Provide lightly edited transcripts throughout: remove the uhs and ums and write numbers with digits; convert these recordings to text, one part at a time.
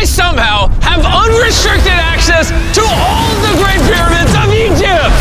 somehow have unrestricted access to all the Great Pyramids of Egypt!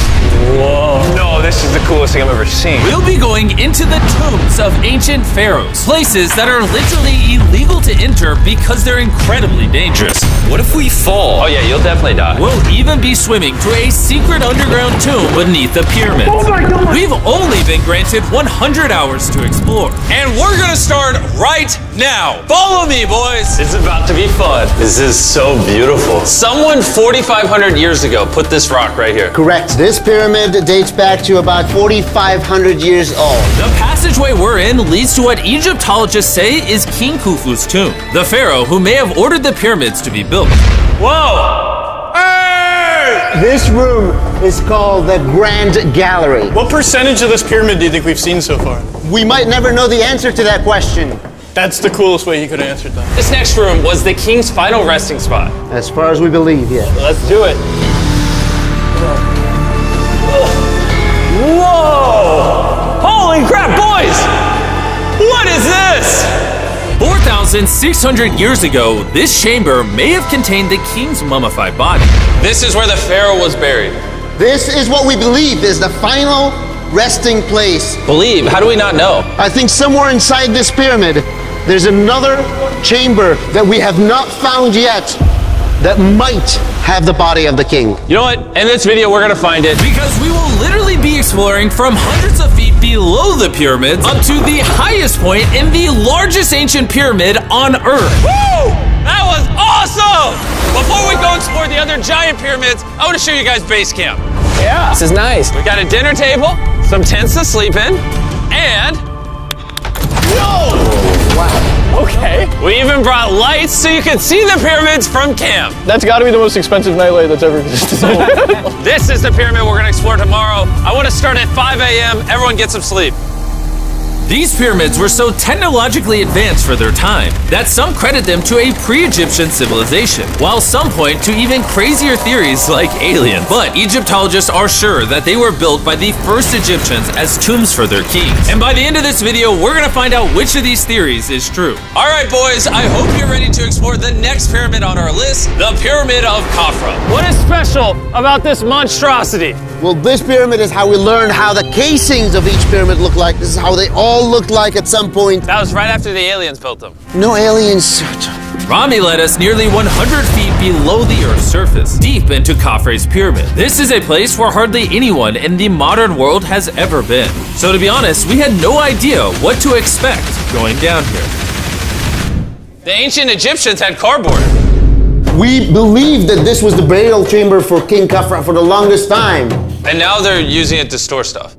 Whoa. No, this is the coolest thing I've ever seen. We'll be going into the tombs of ancient pharaohs, places that are literally illegal to enter because they're incredibly dangerous. What if we fall? Oh yeah, you'll definitely die. We'll even be swimming to a secret underground tomb beneath the pyramids. Oh my God. We've only been granted 100 hours to explore. And we're gonna start right now. Follow me, boys. It's about to be fun. This is so beautiful. Someone 4,500 years ago put this rock right here. Correct. This pyramid dates back to about 4,500 years old. The passageway we're in leads to what Egyptologists say is King Khufu's tomb, the pharaoh who may have ordered the pyramids to be built. Whoa! Hey! This room is called the Grand Gallery. What percentage of this pyramid do you think we've seen so far? We might never know the answer to that question. That's the coolest way you could have answered that. This next room was the king's final resting spot. As far as we believe, yeah. Let's do it. Whoa! Holy crap, boys! What is this? 4,600 years ago, this chamber may have contained the king's mummified body. This is where the pharaoh was buried. This is what we believe is the final resting place. Believe? How do we not know? I think somewhere inside this pyramid, there's another chamber that we have not found yet that might have the body of the king. You know what? In this video, we're gonna find it. Because we will literally be exploring from hundreds of feet below the pyramids up to the highest point in the largest ancient pyramid on Earth. Woo! That was awesome! Before we go explore the other giant pyramids, I want to show you guys base camp. Yeah. This is nice. We got a dinner table, some tents to sleep in, and Okay. we even brought lights so you can see the pyramids from camp. That's got to be the most expensive nightlight that's ever existed. This is the pyramid we're gonna explore tomorrow. I want to start at 5 a.m. Everyone get some sleep. These pyramids were so technologically advanced for their time that some credit them to a pre-Egyptian civilization, while some point to even crazier theories like aliens. But Egyptologists are sure that they were built by the first Egyptians as tombs for their kings. And by the end of this video, we're gonna find out which of these theories is true. All right, boys, I hope you're ready to explore the next pyramid on our list, the Pyramid of Khafra. What is special about this monstrosity? Well, this pyramid is how we learned how the casings of each pyramid look like. This is how they all looked like at some point. That was right after the aliens built them. No aliens. Rami led us nearly 100 feet below the Earth's surface, deep into Khafre's pyramid. This is a place where hardly anyone in the modern world has ever been. So to be honest, we had no idea what to expect going down here. The ancient Egyptians had cardboard. We believe that this was the burial chamber for King Khafra for the longest time. And now they're using it to store stuff.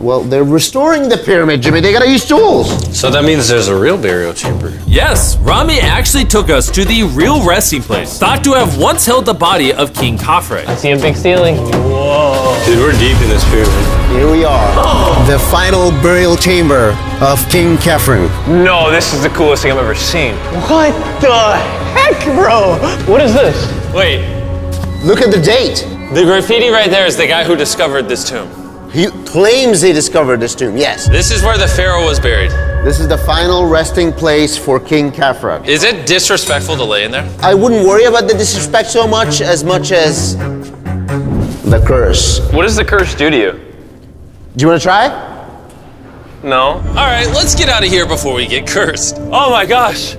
Well, they're restoring the pyramid, Jimmy. They gotta use tools. So that means there's a real burial chamber. Yes, Rami actually took us to the real resting place, thought to have once held the body of King Khafre. I see a big ceiling. Whoa. Dude, we're deep in this pyramid. Here we are. The final burial chamber of King Khafre. No, this is the coolest thing I've ever seen. What the heck, bro? What is this? Wait, Look at the date. the graffiti right there is the guy who discovered this tomb. He claims he discovered this tomb, yes. This is where the pharaoh was buried. This is the final resting place for King Khafra. Is it disrespectful to lay in there? I wouldn't worry about the disrespect so much as the curse. What does the curse do to you? Do you want to try? No. All right, let's get out of here before we get cursed. Oh my gosh,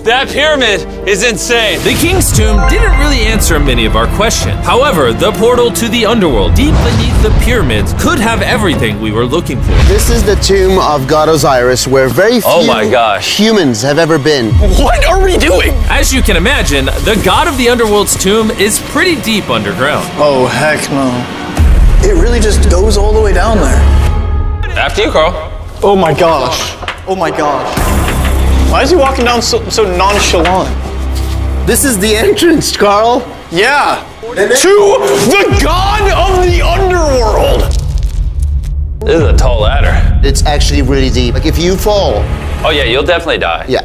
that pyramid is insane. The king's tomb didn't really answer many of our questions. However, the portal to the underworld deep beneath the pyramids could have everything we were looking for. This is the tomb of God Osiris, where very few Oh my gosh. humans have ever been. What are we doing? As you can imagine, the god of the underworld's tomb is pretty deep underground. Oh, heck no. It really just goes all the way down there. After you, Carl. Oh my gosh. Oh my gosh. Why is he walking down so nonchalant? This is the entrance, Carl. Yeah. To the god of the underworld. This is a tall ladder. It's actually really deep. Like if you fall, Oh yeah, you'll definitely die. yeah.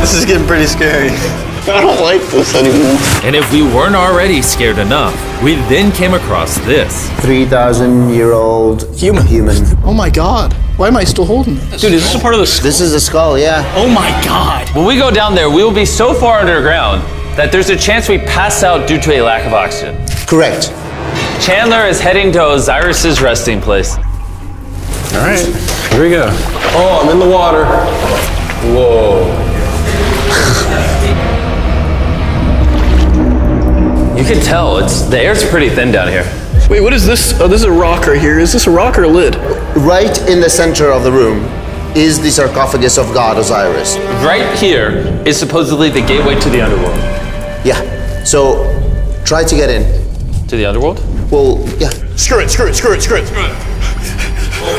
This is getting pretty scary. I don't like this anymore. And if we weren't already scared enough, we then came across this. 3,000-year-old Human. human. Oh my god. Why am I still holding this? Dude, is this a part of the skull? This is the skull, yeah. Oh my god. When we go down there, we will be so far underground that there's a chance we pass out due to a lack of oxygen. Correct. Chandler is heading to Osiris's resting place. All right, here we go. Oh, I'm in the water. Whoa. You can tell, the air's pretty thin down here. Wait, what is this? Oh, this is a rock right here. Is this a rock or a lid? Right in the center of the room is the sarcophagus of God Osiris. Right here is supposedly the gateway to the underworld. Yeah. So try to get in. To the underworld? Well, yeah. Screw it.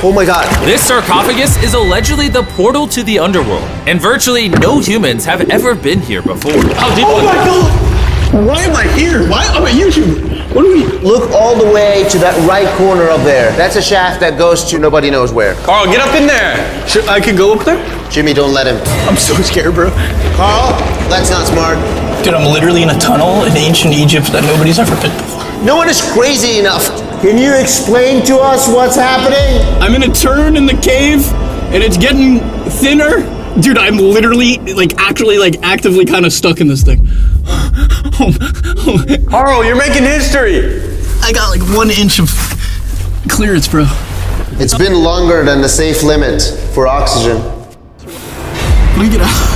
Oh my god. This sarcophagus is allegedly the portal to the underworld, and virtually no humans have ever been here before. How deep Oh my god! Why am I here? Why am I a YouTuber? What do we... Look all the way to that right corner up there. That's a shaft that goes to nobody knows where. Carl, get up in there. I could go up there? Jimmy, don't let him. I'm so scared, bro. Carl, that's not smart. Dude, I'm literally in a tunnel in ancient Egypt that nobody's ever been before. No one is crazy enough. Can you explain to us what's happening? I'm in a turn in the cave, and it's getting thinner. Dude, I'm literally, actively kind of stuck in this thing. Carl, you're making history. I got 1 inch of clearance, bro. It's been longer than the safe limit for oxygen. Let me get out.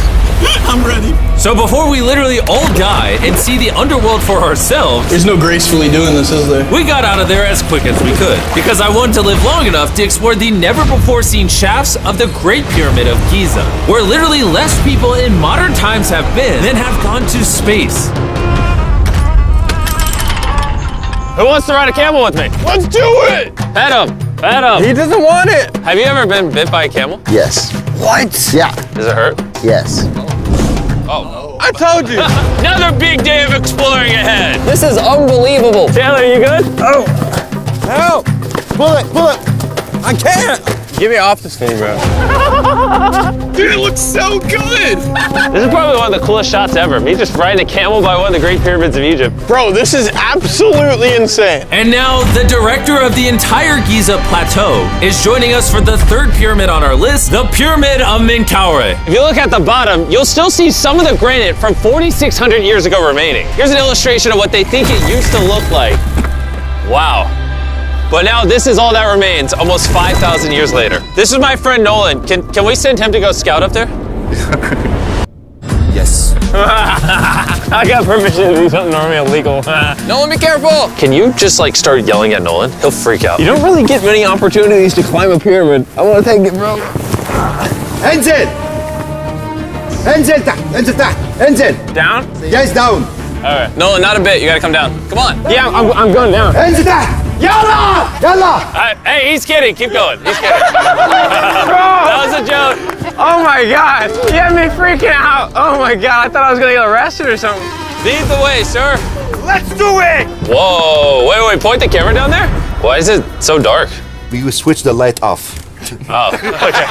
I'm ready. So before we literally all die and see the underworld for ourselves, There's no gracefully doing this, is there? we got out of there as quick as we could, because I wanted to live long enough to explore the never-before-seen shafts of the Great Pyramid of Giza, where literally less people in modern times have been than have gone to space. Who wants to ride a camel with me? Let's do it. Pet him! He doesn't want it. Have you ever been bit by a camel? Yes. What? Yeah. Does it hurt? Yes. I told you. Another big day of exploring ahead. This is unbelievable. Taylor, you good? Oh. Help. Pull it. I can't. Get me off this thing, bro. Dude, it looks so good. This is probably one of the coolest shots ever. Me just riding a camel by one of the Great Pyramids of Egypt. Bro, this is absolutely insane. And now, the director of the entire Giza Plateau is joining us for the third pyramid on our list, the Pyramid of Menkaure. If you look at the bottom, you'll still see some of the granite from 4,600 years ago remaining. Here's an illustration of what they think it used to look like. Wow. But now this is all that remains almost 5,000 years later. This is my friend Nolan. Can we send him to go scout up there? Yes. I got permission to do something normally illegal. Nolan, be careful. Can you just start yelling at Nolan? He'll freak out. You don't really get many opportunities to climb a pyramid. I want to take it, bro. انزل. انزل تحت. انزل تحت. انزل. Down? Yes, down. All right. Nolan, not a bit. You gotta come down. Come on. Yeah, I'm going down. انزل تحت. يلا. يلا. Hey, he's kidding. Keep going. He's kidding. That was a joke. Oh my God. You had me freaking out. Oh my God. I thought I was going to get arrested or something. Lead the way, sir. Let's do it. Whoa. Wait. Point the camera down there. Why is it so dark? We will switch the light off. Oh, okay.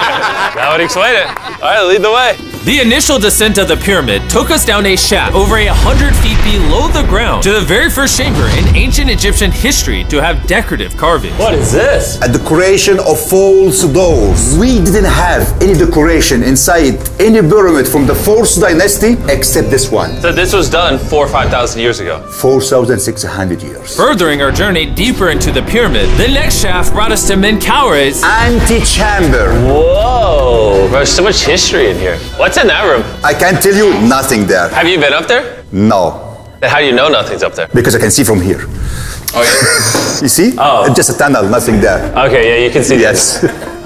That would explain it. All right, lead the way. The initial descent of the pyramid took us down a shaft over 100 feet below the ground to the very first chamber in ancient Egyptian history to have decorative carvings. What is this? A decoration of false doors. We didn't have any decoration inside any pyramid from the 4th dynasty except this one. So this was done 4,000 or 5,000 years ago. 4,600 years. Furthering our journey deeper into the pyramid, the next shaft brought us to Menkaure's Antechamber. Whoa. There's so much history in here. What's in that room? I can tell you nothing there. Have you been up there? No. Then how do you know nothing's up there? Because I can see from here. Oh, yeah. You see? Oh. It's just a tunnel, nothing there. Okay, yeah, you can see Yes.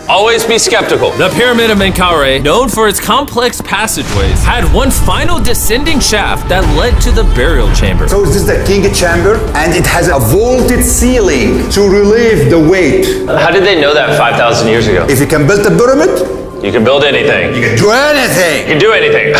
Always be skeptical. The Pyramid of Menkaure, known for its complex passageways, had one final descending shaft that led to the burial chamber. So this is the king chamber and it has a vaulted ceiling to relieve the weight. How did they know that 5,000 years ago? If you can build a pyramid, You can build anything. you can do anything. You can do anything.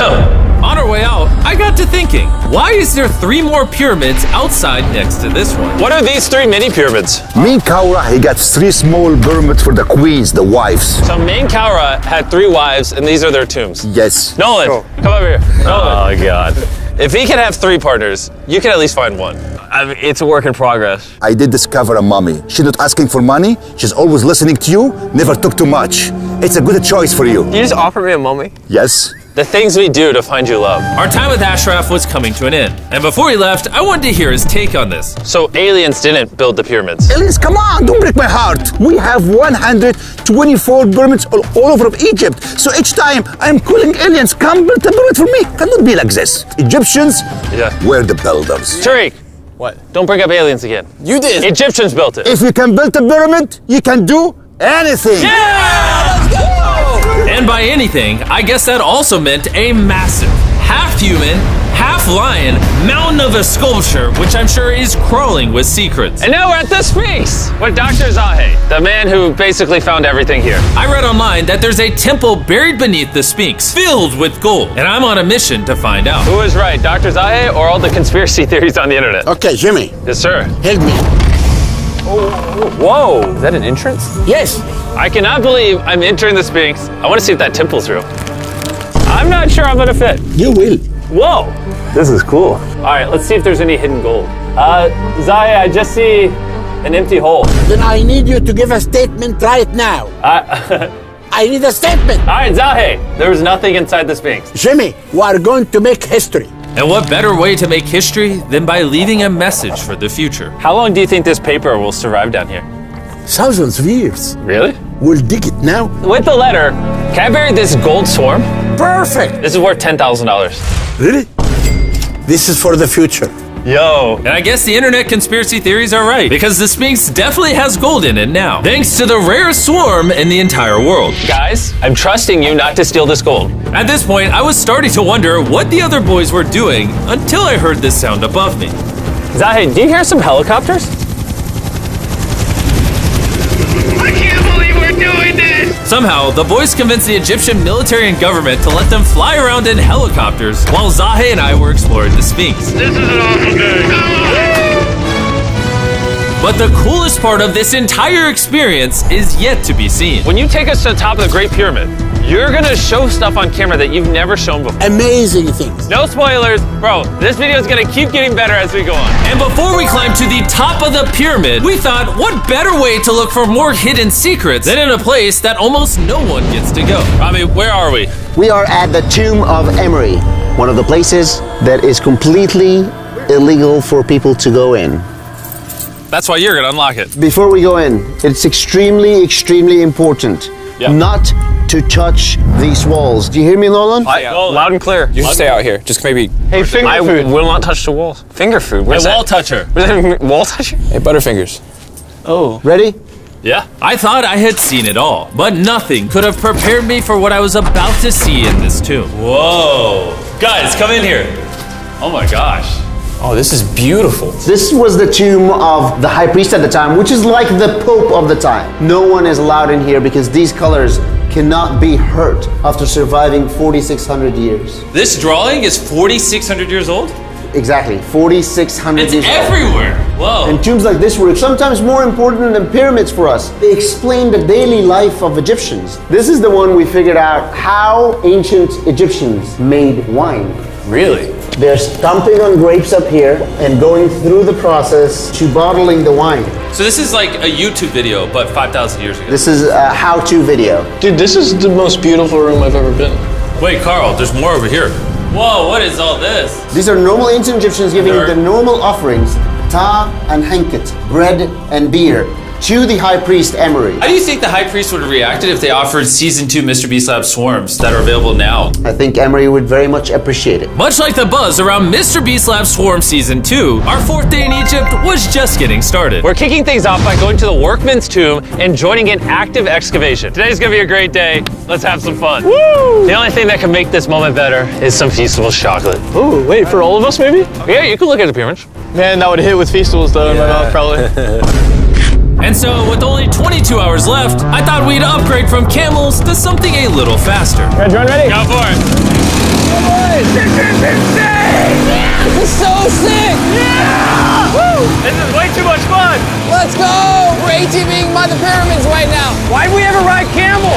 On our way out, I got to thinking, why is there 3 more pyramids outside next to this one? What are these 3 mini pyramids? Menkaure, he got 3 small pyramids for the queens, the wives. So Menkaure had 3 wives, and these are their tombs. Yes. Nolan, come over here. Nolan. Oh, God. If he can have 3 partners, you can at least find 1. I mean, it's a work in progress. I did discover a mummy. She's not asking for money. She's always listening to you. Never took too much. It's a good choice for you. You just offer me a mummy? Yes. The things we do to find you love. Our time with Ashraf was coming to an end, and before he left, I wanted to hear his take on this. So aliens didn't build the pyramids. Aliens, come on, don't break my heart. We have 124 pyramids all over Egypt. So each time I'm calling aliens, come build a pyramid for me. Cannot be like this. Egyptians were the builders. Tariq, What? don't bring up aliens again. You did. Egyptians built it. If you can build a pyramid, you can do anything. And by anything, I guess that also meant a massive, half-human, half-lion mountain of a sculpture, which I'm sure is crawling with secrets. And now we're at the Sphinx with Dr. Zahe, the man who basically found everything here. I read online that there's a temple buried beneath the Sphinx, filled with gold, and I'm on a mission to find out. Who is right, Dr. Zahe or all the conspiracy theories on the internet? Okay, Jimmy, Yes, sir. help me. Whoa, Is that an entrance? Yes. I cannot believe I'm entering the Sphinx. I want to see if that temple's real. I'm not sure I'm gonna fit. You will. Whoa, this is cool. All right, let's see if there's any hidden gold. Zahe, I just see an empty hole. Then I need you to give a statement right now. I need a statement. All right, Zahe, there was nothing inside the Sphinx. Jimmy, we are going to make history. And what better way to make history than by leaving a message for the future? How long do you think this paper will survive down here? Thousands of years. Really? We'll dig it now. With the letter, can I bury this gold swarm? Perfect. This is worth $10,000. Really? This is for the future. Yo. And I guess the internet conspiracy theories are right, because the Sphinx definitely has gold in it now, thanks to the rarest swarm in the entire world. Guys, I'm trusting you not to steal this gold. At this point, I was starting to wonder what the other boys were doing until I heard this sound above me. Zahe, do you hear some helicopters? I can't believe we're doing this! Somehow, the boys convinced the Egyptian military and government to let them fly around in helicopters while Zahe and I were exploring the Sphinx. This is an awful day. But the coolest part of this entire experience is yet to be seen. When you take us to the top of the Great Pyramid, you're gonna show stuff on camera that you've never shown before. Amazing things. No spoilers, bro. This video is gonna keep getting better as we go on. And before we climb to the top of the pyramid, we thought, what better way to look for more hidden secrets than in a place that almost no one gets to go? Rami, where are we? We are at the tomb of Emery, one of the places that is completely illegal for people to go in. That's why you're gonna unlock it. Before we go in, it's extremely important not to touch these walls. Do you hear me, Nolan? Loud and clear. You should stay out here. Just maybe. Hey, finger food. Will not touch the walls. Finger food. Where's Wall that? toucher. Wall toucher? Hey, Butterfingers. Ready? Yeah. I thought I had seen it all, but nothing could have prepared me for what I was about to see in this tomb. Whoa. Guys, come in here. Oh my gosh. Oh, this is beautiful. This was the tomb of the high priest at the time, which is like the pope of the time. No one is allowed in here because these colors cannot be hurt after surviving 4,600 years. This drawing is 4,600 years old? Exactly, 4,600 It's years old. everywhere. Whoa. And tombs like this were sometimes more important than pyramids for us. They explain the daily life of Egyptians. This is the one we figured out how ancient Egyptians made wine. Really? They're stomping on grapes up here and going through the process to bottling the wine. So this is like a YouTube video, but 5,000 years ago. This is a how-to video. Dude, this is the most beautiful room I've ever been. Wait, Carl, there's more over here. Whoa, what is all this? These are normal ancient Egyptians giving Nerd. the normal offerings, ta and henket, bread and beer, to the high priest Emery. How do you think the high priest would have reacted if they offered Season 2 Mr. Beast Lab swarms that are available now? I think Emery would very much appreciate it. Much like the buzz around Mr. Beast Lab Swarm Season 2, our fourth day in Egypt was just getting started. We're kicking things off by going to the workman's tomb and joining an active excavation. Today's gonna be a great day. Let's have some fun. Woo! The only thing that can make this moment better is some Feastables chocolate. Ooh, wait, for all of us maybe? Yeah, you can look at the pyramids. Man, that would hit with Feastables though in my mouth probably. And so, with only 22 hours left, I thought we'd upgrade from camels to something a little faster. Everyone ready? Go for it. This is so sick! Yeah! Woo! This is way too much fun. Let's go! We're ATVing by the pyramids right now. Why'd we ever ride camel?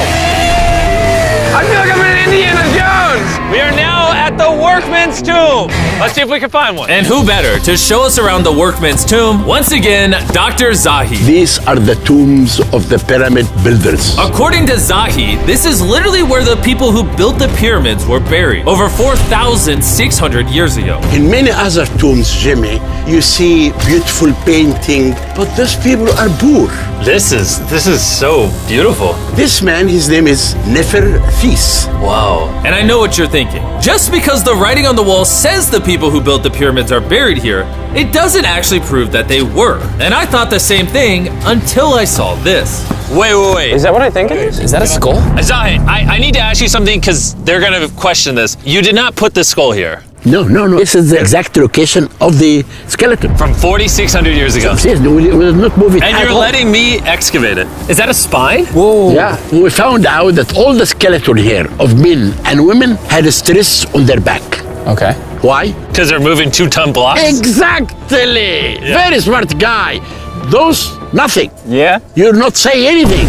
I feel like I'm in Indiana Jones. We are now at the work workman's tomb. Let's see if we can find one. And who better to show us around the workman's tomb? Once again, Dr. Zahi. These are the tombs of the pyramid builders. According to Zahi, this is literally where the people who built the pyramids were buried over 4,600 years ago. In many other tombs, Jimmy, you see beautiful painting, but those people are poor. This is so beautiful. This man, his name is Neferthis. Wow. And I know what you're thinking. Just because the writing on the wall says the people who built the pyramids are buried here, it doesn't actually prove that they were. And I thought the same thing until I saw this. Wait. Is that what I think it is? Is that a skull? Zahi, I need to ask you something because they're going to question this. You did not put the skull here. No. This is the exact location of the skeleton. From 4,600 years ago. Yes, we will not move it And at you're all. letting me excavate it. Is that a spine? Whoa. Yeah, we found out that all the skeleton here of men and women had a stress on their back. Okay. Why? Because they're moving 2-ton blocks? Exactly. Very smart guy. Those, nothing. Yeah? You're not saying anything.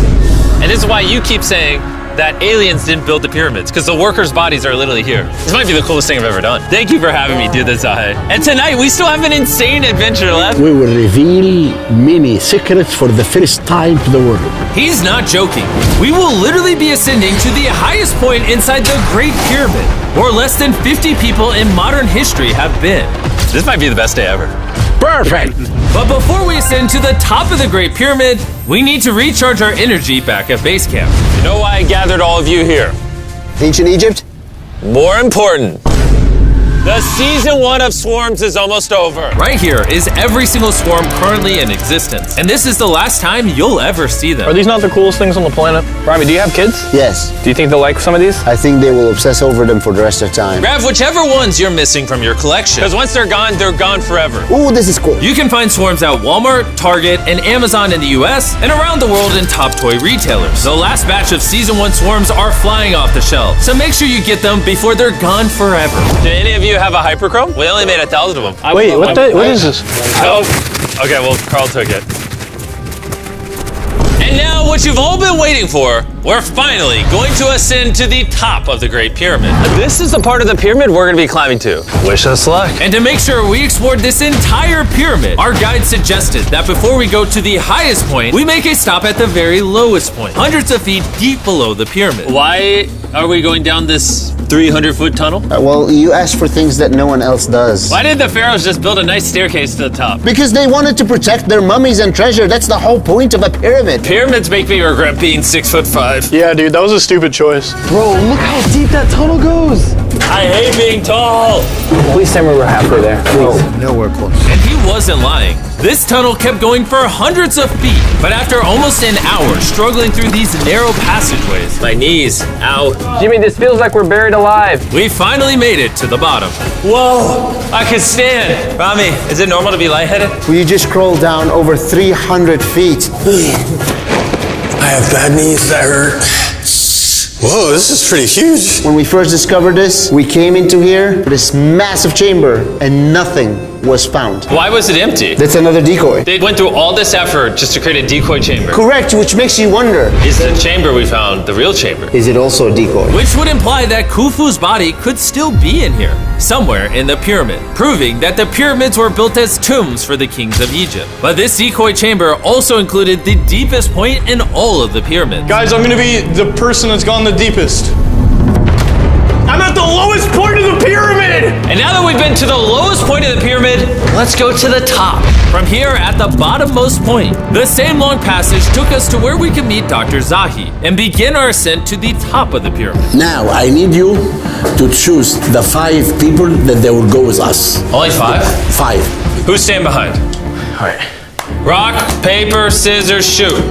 And this is why you keep saying that aliens didn't build the pyramids, because the workers' bodies are literally here. This might be the coolest thing I've ever done. Thank you for having me do this, Zahi. And tonight, we still have an insane adventure left. We will reveal many secrets for the first time to the world. He's not joking. We will literally be ascending to the highest point inside the Great Pyramid, where less than 50 people in modern history have been. This might be the best day ever. Perfect. But before we ascend to the top of the Great Pyramid, we need to recharge our energy back at base camp. You know why I gathered all of you here? Ancient Egypt? More important, the season 1 of Swarms is almost over. Right here is every single swarm currently in existence. And this is the last time you'll ever see them. Are these not the coolest things on the planet? Rami, do you have kids? Yes. Do you think they'll like some of these? I think they will obsess over them for the rest of time. Grab whichever ones you're missing from your collection, because once they're gone forever. Ooh, this is cool. You can find swarms at Walmart, Target, and Amazon in the US, and around the world in top toy retailers. The last batch of Season 1 swarms are flying off the shelves, so make sure you get them before they're gone forever. Do any of you have a hyperchrome? We only made 1,000 of them. Wait, what is this? Oh, okay, well, Carl took it. And now, what you've all been waiting for, we're finally going to ascend to the top of the Great Pyramid. This is the part of the pyramid we're going to be climbing to. Wish us luck. And to make sure we explored this entire pyramid, our guide suggested that before we go to the highest point, we make a stop at the very lowest point, hundreds of feet deep below the pyramid. Why are we going down this 300-foot tunnel? Well, you asked for things that no one else does. Why did the pharaohs just build a nice staircase to the top? Because they wanted to protect their mummies and treasure. That's the whole point of a pyramid. Pyramids make me regret being 6'5". Yeah, dude, that was a stupid choice. Bro, look how deep that tunnel goes. I hate being tall. Please tell me we're halfway there. Please. Nowhere close. And he wasn't lying. This tunnel kept going for hundreds of feet, but after almost an hour struggling through these narrow passageways, My knees, ow. Jimmy, this feels like we're buried alive. we finally made it to the bottom. Whoa, I can stand. Rami, is it normal to be lightheaded? We just crawled down over 300 feet. I have bad knees that hurt. Whoa, this is pretty huge. When we first discovered this, we came into here, this massive chamber, and nothing was found. Why was it empty? That's another decoy. They went through all this effort just to create a decoy chamber. Correct, which makes you wonder, Is the chamber we found the real chamber? is it also a decoy? Which would imply that Khufu's body could still be in here, somewhere in the pyramid, proving that the pyramids were built as tombs for the kings of Egypt. But this decoy chamber also included the deepest point in all of the pyramids. Guys, I'm gonna be the person that's gone the deepest. I'm at the lowest point of the pyramid! And now that we've been to the lowest point of the pyramid, let's go to the top. From here at the bottommost point, the same long passage took us to where we could meet Dr. Zahi and begin our ascent to the top of the pyramid. Now, I need you to choose the 5 people that they will go with us. Only 5? 5. Who's staying behind? All right. Rock, paper, scissors, shoot.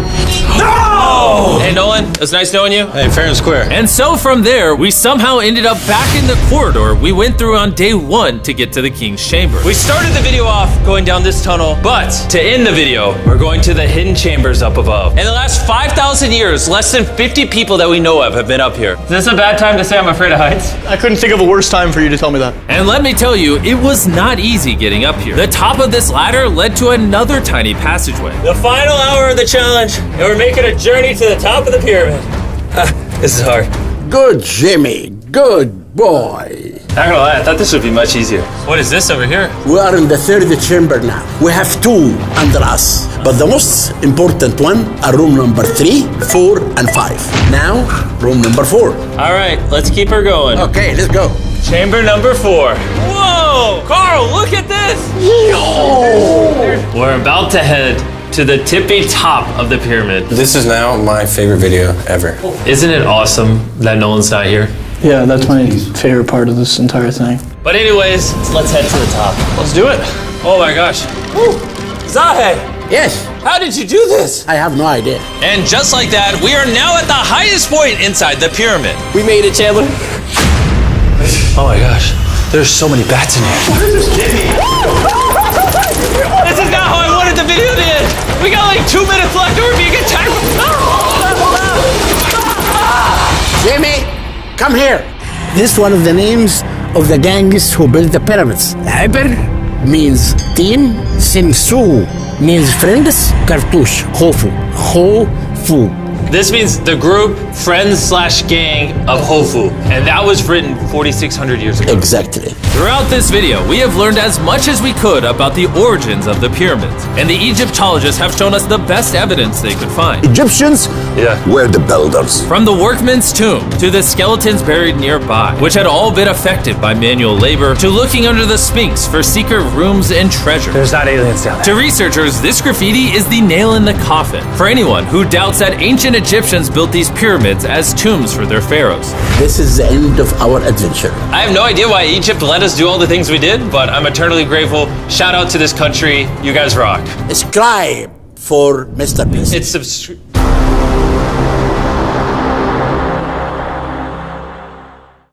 No! Hey, Nolan, it was nice knowing you. Hey, fair and square. And so from there, we somehow ended up back in the corridor we went through on day 1 to get to the king's chamber. We started the video off going down this tunnel, but to end the video, we're going to the hidden chambers up above. In the last 5,000 years, less than 50 people that we know of have been up here. Is this a bad time to say I'm afraid of heights? I couldn't think of a worse time for you to tell me that. And let me tell you, it was not easy getting up here. The top of this ladder led to another tiny passageway. The final hour of the challenge, and we're making a journey to the top of the pyramid. This is hard. Good, Jimmy. Good boy. Not gonna lie, I thought this would be much easier. What is this over here? We are in the third chamber now. We have two under us, but the most important one are room number 3, 4, and 5. Now, room number 4. All right, let's keep her going. Okay, let's go. Chamber number 4. Whoa! Carl, look at this! We're about to head to the tippy top of the pyramid. This is now my favorite video ever. Isn't it awesome that Nolan's not here? Yeah, that's my favorite part of this entire thing. But anyways, let's head to the top. Let's do it. Oh my gosh. Woo. Zahe, Yes, how did you do this? I have no idea. And just like that, we are now at the highest point inside the pyramid. We made it, Chandler. Oh my gosh, there's so many bats in here. This is not how I wanted the video to end. We got like 2 minutes left or we're being attacked. Jimmy, come here. This is one of the names of the gangs who built the pyramids. Iber means team, Simsu means friends, Cartouche, Hofu, Ho-Fu. This means the group, friends / gang of Hofu. And that was written 4,600 years ago. Exactly. Throughout this video, we have learned as much as we could about the origins of the pyramids, and the Egyptologists have shown us the best evidence they could find. Egyptians were the builders. From the workman's tomb to the skeletons buried nearby, which had all been affected by manual labor, to looking under the Sphinx for secret rooms and treasure. There's not aliens down there. To researchers, this graffiti is the nail in the coffin for anyone who doubts that ancient Egyptians built these pyramids as tombs for their pharaohs. This is the end of our adventure. I have no idea why Egypt let us do all the things we did, but I'm eternally grateful. Shout out to this country. You guys rock. Subscribe for Mr. Beast. It's